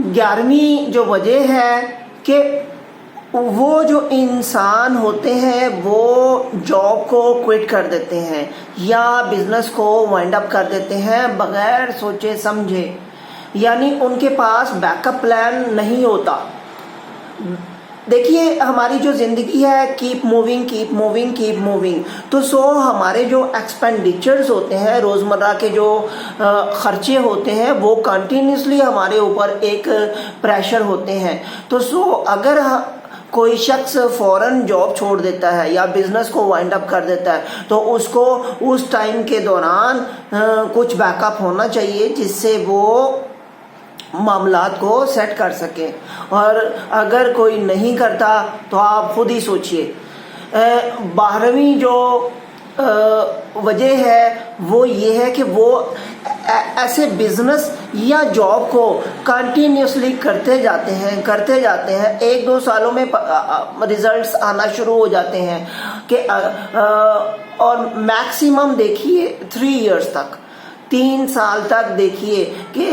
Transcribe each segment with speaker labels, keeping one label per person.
Speaker 1: 11ویں جو وجہ ہے کہ وہ جو انسان ہوتے ہیں وہ جاب کو کوئٹ کر دیتے ہیں یا بزنس کو وائنڈ اپ کر دیتے ہیں بغیر سوچے سمجھے، یعنی ان کے پاس بیک اپ پلان نہیں ہوتا۔ دیکھیے ہماری جو زندگی ہے keep moving keep moving keep moving, تو ہمارے جو ایکسپینڈیچرز ہوتے ہیں، روزمرہ کے جو خرچے ہوتے ہیں وہ کنٹینیوسلی ہمارے اوپر ایک پریشر ہوتے ہیں۔ تو اگر کوئی شخص فوراً جاب چھوڑ دیتا ہے یا بزنس کو وائنڈ اپ کر دیتا ہے تو اس کو اس ٹائم کے دوران کچھ بیک اپ ہونا چاہیے جس سے وہ معاملات کو سیٹ کر سکیں، اور اگر کوئی نہیں کرتا تو آپ خود ہی سوچئے۔ 12ویں جو وجہ ہے وہ یہ ہے کہ وہ ایسے بزنس یا جاب کو کنٹینیوسلی کرتے جاتے ہیں 1-2 سالوں میں ریزلٹس آنا شروع ہو جاتے ہیں کہ اور میکسیمم دیکھیے 3 ایئرس تک، 3 سال تک دیکھیے کہ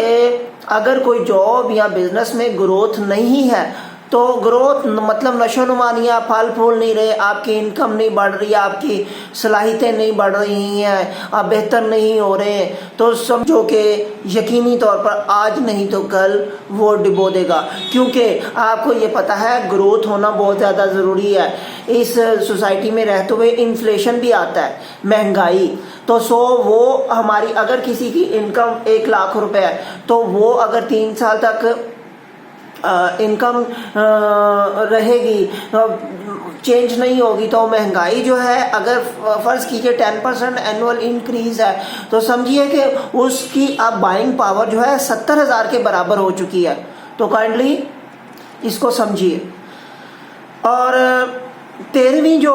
Speaker 1: اگر کوئی جاب یا بزنس میں گروتھ نہیں ہے تو گروتھ مطلب نشو نما نہیں ہے، پھل پھول نہیں رہے، آپ کی انکم نہیں بڑھ رہی ہے، آپ کی صلاحیتیں نہیں بڑھ رہی ہیں، آپ بہتر نہیں ہو رہے ہیں، تو سمجھو کہ یقینی طور پر آج نہیں تو کل وہ ڈبو دے گا، کیونکہ آپ کو یہ پتہ ہے گروتھ ہونا بہت زیادہ ضروری ہے۔ اس سوسائٹی میں رہتے ہوئے انفلیشن بھی آتا ہے، مہنگائی، تو وہ ہماری اگر کسی کی انکم 1 لاکھ روپے ہے تو وہ اگر 3 سال تک انکم رہے گی، چینج نہیں ہوگی، تو مہنگائی جو ہے اگر فرض کیجئے 10% اینول انکریز ہے تو سمجھیے کہ اس کی اب بائنگ پاور جو ہے 70,000 کے برابر ہو چکی ہے، تو کائنڈلی اس کو سمجھیے۔ اور 13ویں جو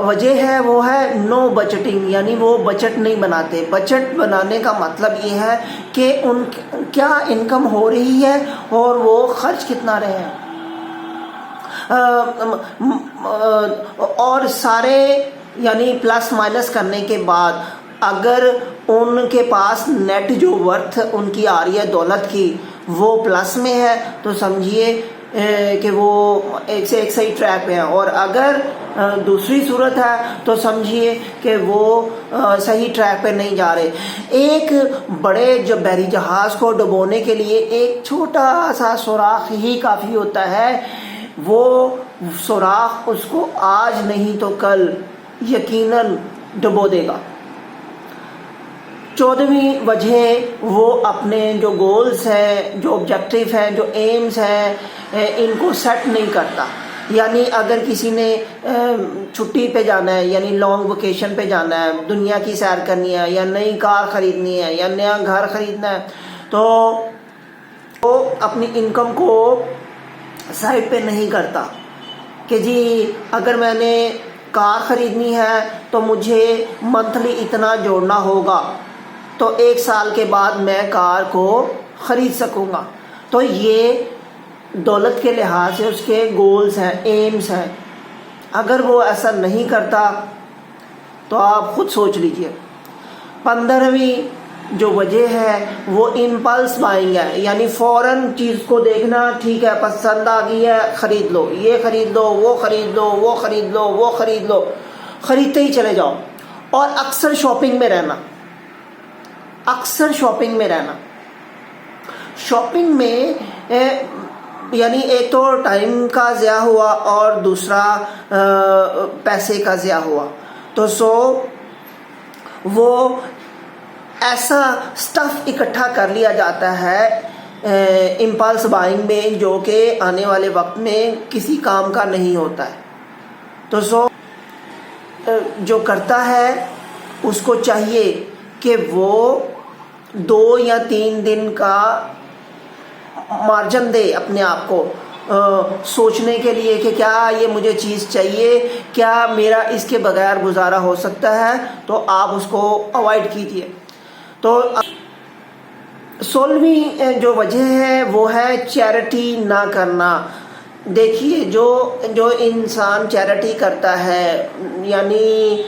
Speaker 1: وجہ ہے وہ ہے نو بجٹنگ، یعنی وہ بجٹ نہیں بناتے۔ بجٹ بنانے کا مطلب یہ ہے کہ ان کیا انکم ہو رہی ہے اور وہ خرچ کتنا رہے ہیں، اور سارے یعنی پلس مائنس کرنے کے بعد اگر ان کے پاس نیٹ جو ورتھ ان کی آ رہی ہے دولت کی وہ پلس میں ہے تو سمجھیے کہ وہ ایک سے ایک صحیح ٹریک پہ ہیں، اور اگر دوسری صورت ہے تو سمجھیے کہ وہ صحیح ٹریک پہ نہیں جا رہے۔ ایک بڑے جو بحری جہاز کو ڈبونے کے لیے ایک چھوٹا سا سوراخ ہی کافی ہوتا ہے، وہ سوراخ اس کو آج نہیں تو کل یقیناً ڈبو دے گا۔ 14ویں وجہ وہ اپنے جو گولز ہیں، جو آبجیکٹیو ہیں، جو ایمز ہیں، ان کو سیٹ نہیں کرتا۔ یعنی اگر کسی نے چھٹی پہ جانا ہے، یعنی لانگ ویکیشن پہ جانا ہے، دنیا کی سیر کرنی ہے، یا نئی کار خریدنی ہے، یا نیا گھر خریدنا ہے، تو وہ اپنی انکم کو سائڈ پہ نہیں کرتا کہ جی اگر میں نے کار خریدنی ہے تو مجھے منتھلی اتنا جوڑنا ہوگا تو 1 سال کے بعد میں کار کو خرید سکوں گا۔ تو یہ دولت کے لحاظ سے اس کے گولز ہیں، ایمز ہیں۔ اگر وہ ایسا نہیں کرتا تو آپ خود سوچ لیجئے۔ 15ویں جو وجہ ہے وہ امپلس بائنگ ہے، یعنی فوراً چیز کو دیکھنا، ٹھیک ہے پسند آ گئی ہے خرید لو، یہ خرید لو، وہ خرید لو، وہ خرید لو، وہ خرید لو، خریدتے ہی چلے جاؤ، اور اکثر شاپنگ میں رہنا، شاپنگ میں یعنی ایک تو ٹائم کا ضیاع ہوا اور دوسرا پیسے کا ضیاع ہوا، تو وہ ایسا سٹف اکٹھا کر لیا جاتا ہے امپلس بائنگ میں جو کہ آنے والے وقت میں کسی کام کا نہیں ہوتا ہے۔ تو جو کرتا ہے اس کو چاہیے کہ وہ 2 یا 3 دن کا مارجن دے اپنے آپ کو سوچنے کے لیے کہ کیا یہ مجھے چیز چاہیے، کیا میرا اس کے بغیر گزارا ہو سکتا ہے، تو آپ اس کو اوائڈ کیجیے۔ تو 16ویں جو وجہ ہے وہ ہے چیریٹی نہ کرنا، دیکھیے جو انسان چیریٹی کرتا ہے، یعنی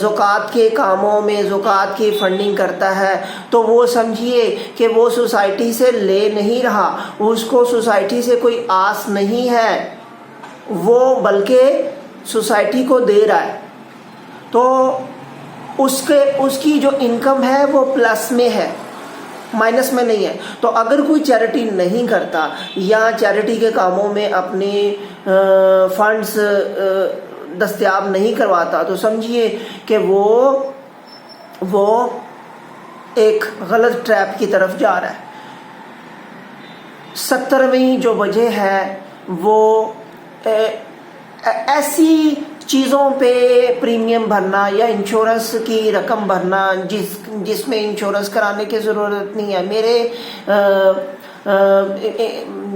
Speaker 1: زکوٰۃ کے کاموں میں زکوٰۃ کی فنڈنگ کرتا ہے، تو وہ سمجھیے کہ وہ سوسائٹی سے لے نہیں رہا، اس کو سوسائٹی سے کوئی آس نہیں ہے، وہ بلکہ سوسائٹی کو دے رہا ہے، تو اس کی جو انکم ہے وہ پلس میں ہے، مائنس میں نہیں ہے۔ تو اگر کوئی چیریٹی نہیں کرتا یا چیریٹی کے کاموں میں اپنے فنڈز دستیاب نہیں کرواتا، تو سمجھیے کہ وہ ایک غلط ٹریپ کی طرف جا رہا ہے۔ 70ویں جو وجہ ہے وہ ایسی چیزوں پہ پریمیم بھرنا یا انشورنس کی رقم بھرنا جس میں انشورنس کرانے کی ضرورت نہیں ہے۔ میرے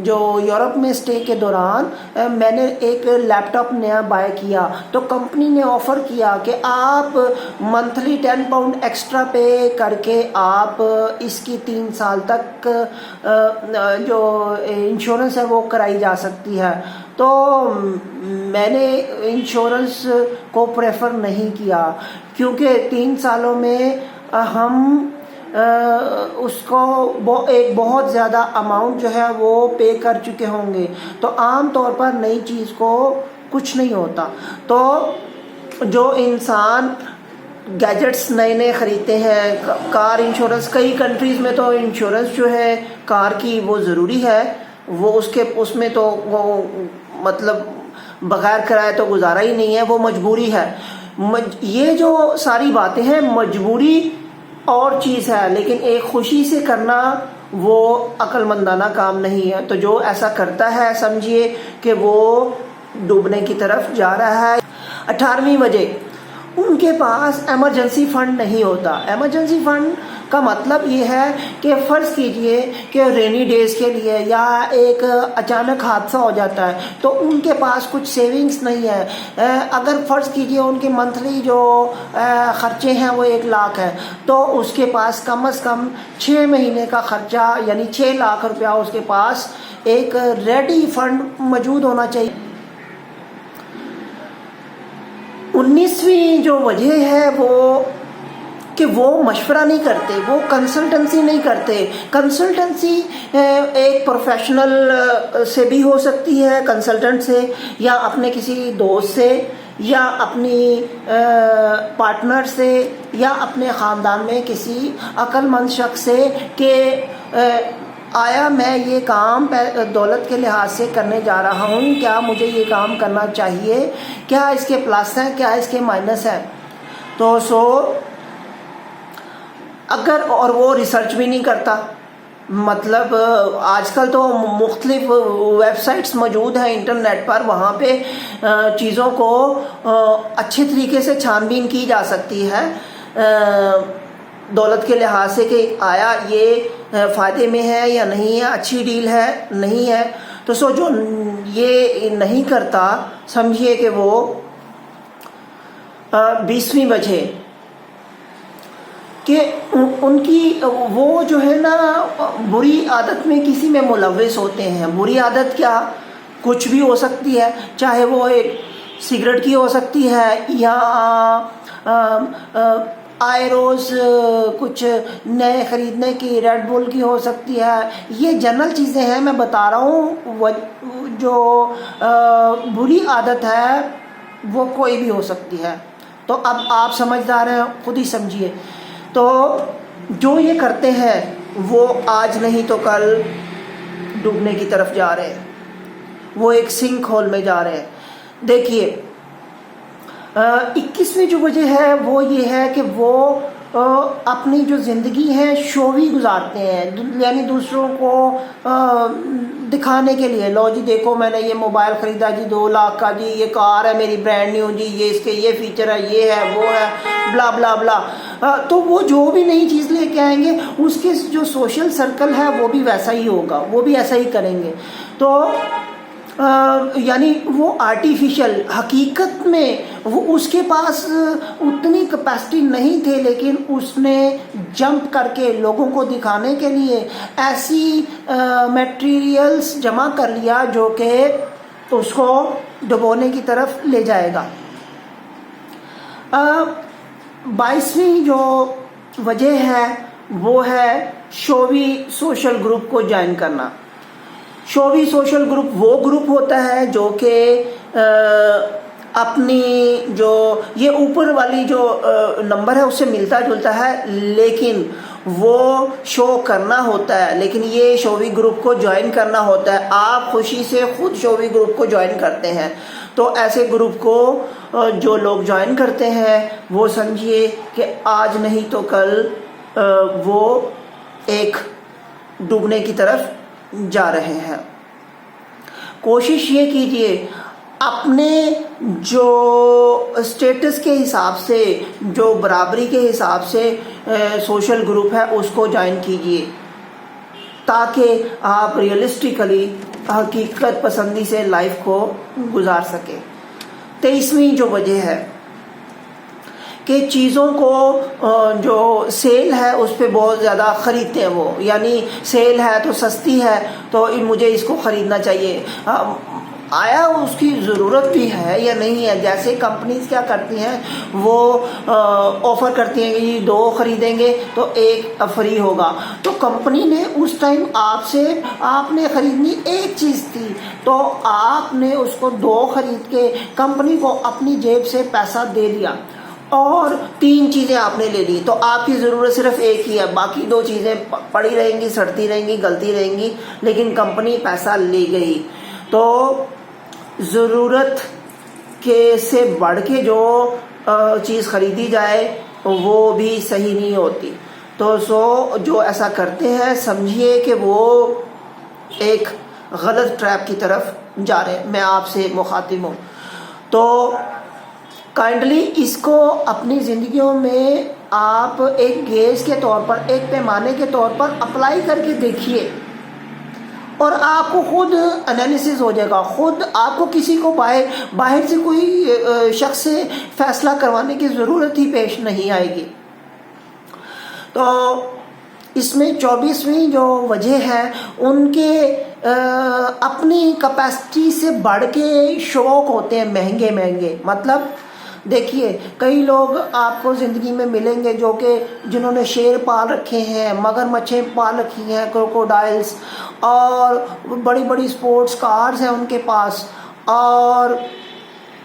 Speaker 1: جو یورپ میں اسٹے کے دوران میں نے ایک لیپ ٹاپ نیا بائی کیا، تو کمپنی نے آفر کیا کہ آپ منتھلی 10 پاؤنڈ ایکسٹرا پے کر کے آپ اس کی 3 سال تک جو انشورنس ہے وہ کرائی جا سکتی ہے۔ تو میں نے انشورنس کو پریفر نہیں کیا، کیونکہ 3 سالوں میں ہم اس کو ایک بہت زیادہ اماؤنٹ جو ہے وہ پے کر چکے ہوں گے، تو عام طور پر نئی چیز کو کچھ نہیں ہوتا۔ تو جو انسان گیجٹس نئے خریدتے ہیں، کار انشورنس، کئی کنٹریز میں تو انشورنس جو ہے کار کی وہ ضروری ہے، وہ اس میں تو وہ مطلب بغیر کرائے تو گزارا ہی نہیں ہے، وہ مجبوری ہے۔ یہ جو ساری باتیں ہیں مجبوری اور چیز ہے، لیکن ایک خوشی سے کرنا وہ عقل مندانہ کام نہیں ہے۔ تو جو ایسا کرتا ہے سمجھیے کہ وہ ڈوبنے کی طرف جا رہا ہے۔ 18ویں وجہ، ان کے پاس ایمرجنسی فنڈ نہیں ہوتا۔ ایمرجنسی فنڈ کا مطلب یہ ہے کہ فرض کیجئے کہ رینی ڈیز کے لیے یا ایک اچانک حادثہ ہو جاتا ہے، تو ان کے پاس کچھ سیونگز نہیں ہے۔ اگر فرض کیجئے ان کے منتھلی جو خرچے ہیں وہ 1 لاکھ ہے، تو اس کے پاس کم از کم 6 مہینے کا خرچہ یعنی 6 لاکھ روپیہ اس کے پاس ایک ریڈی فنڈ موجود ہونا چاہیے۔ 19ویں جو وجہ ہے وہ کہ وہ مشورہ نہیں کرتے، وہ کنسلٹنسی نہیں کرتے۔ کنسلٹنسی ایک پروفیشنل سے بھی ہو سکتی ہے، کنسلٹنٹ سے، یا اپنے کسی دوست سے، یا اپنی پارٹنر سے، یا اپنے خاندان میں کسی عقل مند شخص سے کہ آیا میں یہ کام دولت کے لحاظ سے کرنے جا رہا ہوں، کیا مجھے یہ کام کرنا چاہیے، کیا اس کے پلس ہیں، کیا اس کے مائنس ہیں۔ تو اگر اور وہ ریسرچ بھی نہیں کرتا، مطلب آج کل تو مختلف ویب سائٹس موجود ہیں انٹرنیٹ پر، وہاں پہ چیزوں کو اچھے طریقے سے چھان بین کی جا سکتی ہے دولت کے لحاظ سے کہ آیا یہ فائدے میں ہے یا نہیں ہے، اچھی ڈیل ہے نہیں ہے۔ تو جو یہ نہیں کرتا سمجھیے کہ وہ 20ویں وجہ کہ ان کی وہ جو ہے نا بری عادت میں کسی میں ملوث ہوتے ہیں۔ بری عادت کیا، کچھ بھی ہو سکتی ہے، چاہے وہ ایک سگریٹ کی ہو سکتی ہے، یا آئے روز کچھ نئے خریدنے کی ریڈ بول کی ہو سکتی ہے۔ یہ جنرل چیزیں ہیں، میں بتا رہا ہوں۔ جو بری عادت ہے وہ کوئی بھی ہو سکتی ہے۔ تو اب آپ سمجھدار ہیں، خود ہی سمجھیے۔ تو جو یہ کرتے ہیں وہ آج نہیں تو کل ڈوبنے کی طرف جا رہے ہیں، وہ ایک سنک ہول میں جا رہے ہیں۔ دیکھیے 21ویں جو وجہ ہے وہ یہ ہے کہ وہ اپنی جو زندگی ہے شووی گزارتے ہیں، یعنی دوسروں کو دکھانے کے لیے، لو جی دیکھو میں نے یہ موبائل خریدا جی 2 لاکھ کا، جی یہ کار ہے میری برانڈ نیو، جی یہ اس کے یہ فیچر ہے، یہ ہے وہ ہے، بلا بلا بلا۔ تو وہ جو بھی نئی چیز لے کے آئیں گے اس کے جو سوشل سرکل ہے وہ بھی ویسا ہی ہوگا، وہ بھی ایسا ہی کریں گے۔ تو یعنی وہ آرٹیفیشل، حقیقت میں وہ اس کے پاس اتنی کیپیسٹی نہیں تھے، لیکن اس نے جمپ کر کے لوگوں کو دکھانے کے لیے ایسی میٹیریلز جمع کر لیا جو کہ اس کو ڈبونے کی طرف لے جائے گا۔ 22ویں جو وجہ ہے وہ ہے شوبی سوشل گروپ کو جوائن کرنا۔ شوبی سوشل گروپ وہ گروپ ہوتا ہے جو کہ اپنی جو یہ اوپر والی جو نمبر ہے اس سے ملتا جلتا ہے، لیکن وہ شو کرنا ہوتا ہے، لیکن یہ شوبی گروپ کو جوائن کرنا ہوتا ہے۔ آپ خوشی سے خود شوبی گروپ کو جوائن کرتے ہیں، تو ایسے گروپ کو جو لوگ جوائن کرتے ہیں وہ سمجھیے کہ آج نہیں تو کل وہ ایک ڈوبنے کی طرف جا رہے ہیں۔ کوشش یہ کیجیے اپنے جو اسٹیٹس کے حساب سے، جو برابری کے حساب سے سوشل گروپ ہے اس کو جوائن کیجیے، تاکہ آپ ریئلسٹیکلی حقیقت پسندی سے لائف کو گزار سکیں۔ 23ویں جو وجہ ہے کہ چیزوں کو جو سیل ہے اس پہ بہت زیادہ خریدتے ہیں وہ، یعنی سیل ہے تو سستی ہے تو مجھے اس کو خریدنا چاہیے۔ آیا اس کی ضرورت بھی ہے یا نہیں ہے؟ جیسے کمپنیز کیا کرتی ہیں، وہ آفر کرتی ہیں کہ یہ 2 خریدیں گے تو 1 فری ہوگا، تو کمپنی نے اس ٹائم آپ نے خریدنی 1 چیز تھی تو آپ نے اس کو 2 خرید کے کمپنی کو اپنی جیب سے پیسہ دے دیا اور 3 چیزیں آپ نے لے لی، تو آپ کی ضرورت صرف 1 ہی ہے، باقی 2 چیزیں پڑی رہیں گی، سڑتی رہیں گی، گلتی رہیں گی، لیکن کمپنی پیسہ لے گئی۔ تو ضرورت کے سے بڑھ کے جو چیز خریدی جائے وہ بھی صحیح نہیں ہوتی، تو جو ایسا کرتے ہیں سمجھیے کہ وہ ایک غلط ٹریپ کی طرف جا رہے ہیں۔ میں آپ سے مخاطب ہوں، تو کائنڈلی اس کو اپنی زندگیوں میں آپ ایک گیج کے طور پر، ایک پیمانے کے طور پر اپلائی کر کے دیکھیے، اور آپ کو خود انالیسس ہو جائے گا، خود آپ کو کسی کو باہر سے کوئی شخص سے فیصلہ کروانے کی ضرورت ہی پیش نہیں آئے گی۔ تو اس میں 24ویں جو وجہ ہے ان کے اپنی کیپیسٹی سے بڑھ کے شوق ہوتے ہیں مہنگے، مطلب دیکھیے کئی لوگ آپ کو زندگی میں ملیں گے جو کہ جنہوں نے شیر پال رکھے ہیں، مگرمچھیں پال رکھی ہیں، کروکوڈائلز، اور بڑی بڑی سپورٹس کارز ہیں ان کے پاس، اور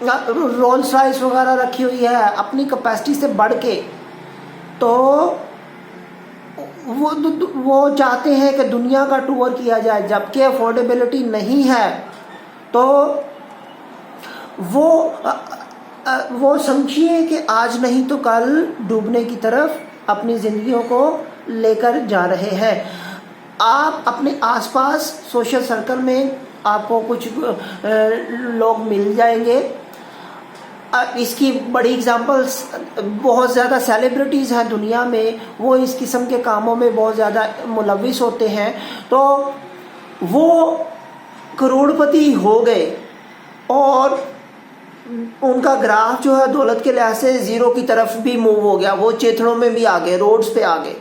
Speaker 1: رولس رائس وغیرہ رکھی ہوئی ہے اپنی کیپیسٹی سے بڑھ کے، تو وہ چاہتے ہیں کہ دنیا کا ٹور کیا جائے، جبکہ افورڈیبلٹی نہیں ہے، تو وہ سمجھیے کہ آج نہیں تو کل ڈوبنے کی طرف اپنی زندگیوں کو لے کر جا رہے ہیں۔ آپ اپنے آس پاس سوشل سرکل میں آپ کو کچھ لوگ مل جائیں گے، اس کی بڑی اگزامپلس بہت زیادہ سیلیبریٹیز ہیں دنیا میں، وہ اس قسم کے کاموں میں بہت زیادہ ملوث ہوتے ہیں، تو وہ کروڑ پتی ہو گئے اور ان کا گراف جو ہے دولت کے لحاظ سے 0 کی طرف بھی موو ہو گیا، وہ چیتڑوں میں بھی آ گئے، روڈز پہ آ گئے۔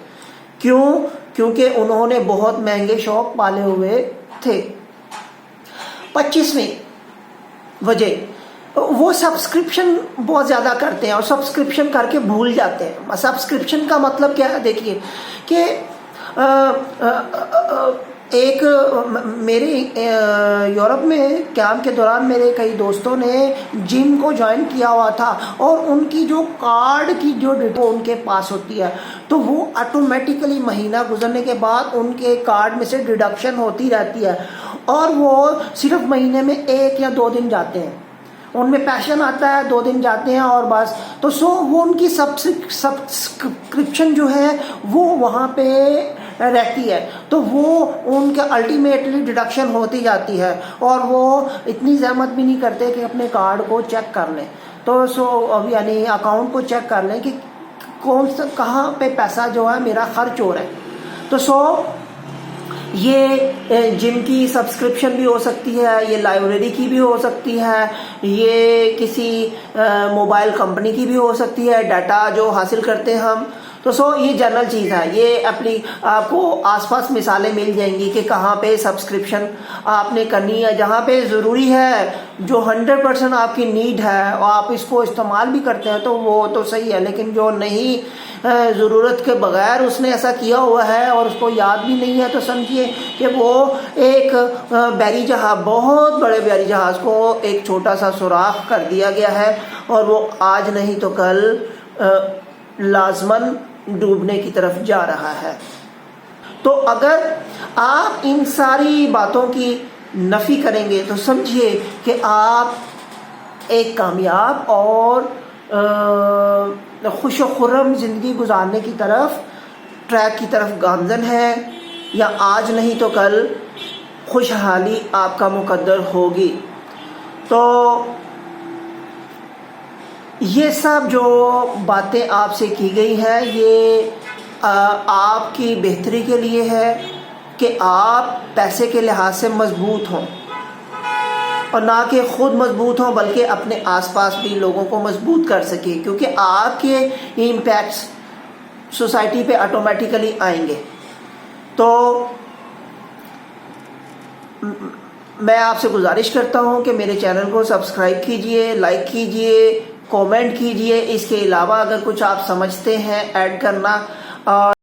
Speaker 1: کیوں؟ کیونکہ انہوں نے بہت مہنگے شوق پالے ہوئے تھے۔ 25ویں وجہ، وہ سبسکرپشن بہت زیادہ کرتے ہیں اور سبسکرپشن کر کے بھول جاتے ہیں۔ سبسکرپشن کا مطلب کیا ہے؟ دیکھیے کہ ایک میرے یورپ میں قیام کے دوران میرے کئی دوستوں نے جم کو جوائن کیا ہوا تھا، اور ان کی جو کارڈ کی جو ڈیٹو ان کے پاس ہوتی ہے تو وہ آٹومیٹیکلی مہینہ گزرنے کے بعد ان کے کارڈ میں سے ڈیڈکشن ہوتی رہتی ہے، اور وہ صرف مہینے میں 1 یا 2 دن جاتے ہیں، ان میں پیشن آتا ہے، 2 دن جاتے ہیں اور بس، تو وہ ان کی سبسکرپشن جو ہے وہ وہاں پہ رہتی ہے، تو وہ ان کے الٹیمیٹلی ڈیڈکشن ہوتی جاتی ہے، اور وہ اتنی زحمت بھی نہیں کرتے کہ اپنے کارڈ کو چیک کر لیں، تو یعنی اکاؤنٹ کو چیک کر لیں کہ کہاں پہ پیسہ جو ہے میرا خرچ ہو رہا ہے۔ تو یہ جم کی سبسکرپشن بھی ہو سکتی ہے، یہ لائبریری کی بھی ہو سکتی ہے، یہ کسی موبائل کمپنی کی بھی ہو سکتی ہے، ڈیٹا جو حاصل کرتے ہیں ہم، تو یہ جنرل چیز ہے. یہ اپنی آپ کو آس پاس مثالیں مل جائیں گی کہ کہاں پہ سبسکرپشن آپ نے کرنی ہے. جہاں پہ ضروری ہے، جو 100% آپ کی نیڈ ہے اور آپ اس کو استعمال بھی کرتے ہیں تو وہ تو صحیح ہے، لیکن جو نہیں ضرورت کے بغیر اس نے ایسا کیا ہوا ہے اور اس کو یاد بھی نہیں ہے، تو سمجھیے کہ وہ ایک بحری جہاز، بہت بڑے بحری جہاز کو ایک چھوٹا سا سوراخ کر دیا گیا ہے اور وہ آج نہیں تو کل لازماً ڈوبنے کی طرف جا رہا ہے. تو اگر آپ ان ساری باتوں کی نفی کریں گے تو سمجھیے کہ آپ ایک کامیاب اور خوش و خرم زندگی گزارنے کی طرف، ٹریک کی طرف گامزن ہے، یا آج نہیں تو کل خوشحالی آپ کا مقدر ہوگی. تو یہ سب جو باتیں آپ سے کی گئی ہیں یہ آپ کی بہتری کے لیے ہے کہ آپ پیسے کے لحاظ سے مضبوط ہوں، اور نہ کہ خود مضبوط ہوں بلکہ اپنے آس پاس بھی لوگوں کو مضبوط کر سکے، کیونکہ آپ کے امپیکٹس سوسائٹی پہ آٹومیٹیکلی آئیں گے. تو میں آپ سے گزارش کرتا ہوں کہ میرے چینل کو سبسکرائب کیجئے، لائک کیجئے، کومنٹ کیجئے. اس کے علاوہ اگر کچھ آپ سمجھتے ہیں ایڈ کرنا، اور